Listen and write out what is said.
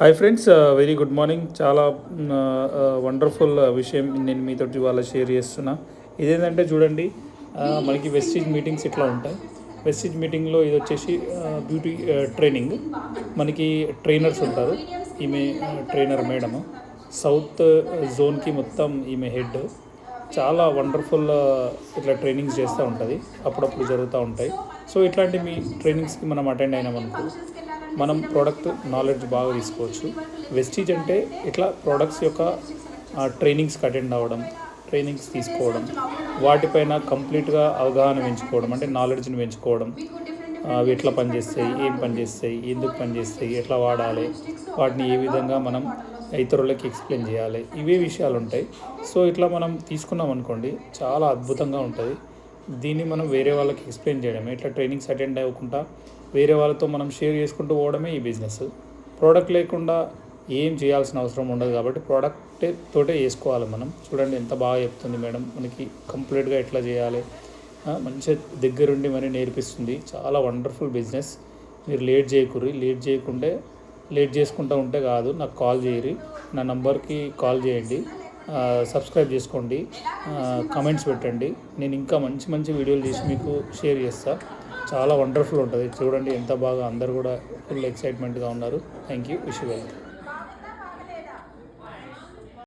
Hi friends, very good morning. చాలా wonderful విషయం నేను మీతో ఇవాళ షేర్ చేస్తున్నా. ఇదేంటంటే చూడండి, మనకి వెస్టీజ్ మీటింగ్స్ ఇట్లా ఉంటాయి. వెస్టీజ్ మీటింగ్లో ఇది వచ్చేసి బ్యూటీ ట్రైనింగ్. మనకి ట్రైనర్స్ ఉంటారు. ఈమె ట్రైనర్ మేడము, సౌత్ జోన్కి మొత్తం ఈమె హెడ్. చాలా వండర్ఫుల్ ఇట్లా ట్రైనింగ్స్ చేస్తూ ఉంటుంది, అప్పుడప్పుడు జరుగుతూ ఉంటాయి. సో ఇట్లాంటి మీ ట్రైనింగ్స్కి మనం అటెండ్ అయినామనుకో మనం ప్రోడక్ట్ నాలెడ్జ్ బాగా తీసుకోవచ్చు. వెస్టీజ్ అంటే ఇట్లా ప్రోడక్ట్స్ యొక్క ట్రైనింగ్స్కి అటెండ్ అవ్వడం, ట్రైనింగ్స్ తీసుకోవడం, వాటిపైన కంప్లీట్గా అవగాహన పెంచుకోవడం, అంటే నాలెడ్జ్ని పెంచుకోవడం. అవి ఎట్లా పనిచేస్తాయి, ఏం పనిచేస్తాయి, ఎందుకు పనిచేస్తాయి, ఎట్లా వాడాలి, వాటిని ఏ విధంగా మనం ఇతరులకి ఎక్స్ప్లెయిన్ చేయాలి, ఇవే విషయాలు ఉంటాయి. సో ఇట్లా మనం తీసుకున్నాం అనుకోండి, చాలా అద్భుతంగా ఉంటుంది. దీన్ని మనం వేరే వాళ్ళకి ఎక్స్ప్లెయిన్ చేయడమే, ఇట్లా ట్రైనింగ్స్ అటెండ్ అవ్వకుండా వేరే వాళ్ళతో మనం షేర్ చేసుకుంటూ పోవడమే ఈ బిజినెస్. ప్రోడక్ట్ లేకుండా ఏం చేయాల్సిన అవసరం ఉండదు, కాబట్టి ప్రోడక్ట్ తోటే చేసుకోవాలి మనం. చూడండి ఎంత బాగా చెప్తుంది మేడం మనకి, కంప్లీట్గా ఎట్లా చేయాలి మంచిగా దగ్గరుండి మరి నేర్పిస్తుంది. చాలా వండర్ఫుల్ బిజినెస్. మీరు లేట్ చేసుకుంటూ ఉంటే కాదు, నాకు కాల్ చేయరి, నా నంబర్కి కాల్ చేయండి, సబ్స్క్రైబ్ చేసుకోండి, కమెంట్స్ పెట్టండి. నేను ఇంకా మంచి మంచి వీడియోలు చేసి మీకు షేర్ చేస్తాను. చాలా వండర్ఫుల్ ఉంటుంది. చూడండి ఎంత బాగా అందరు కూడా ఫుల్ ఎక్సైట్మెంట్గా ఉన్నారు. Thank you. Wish you well.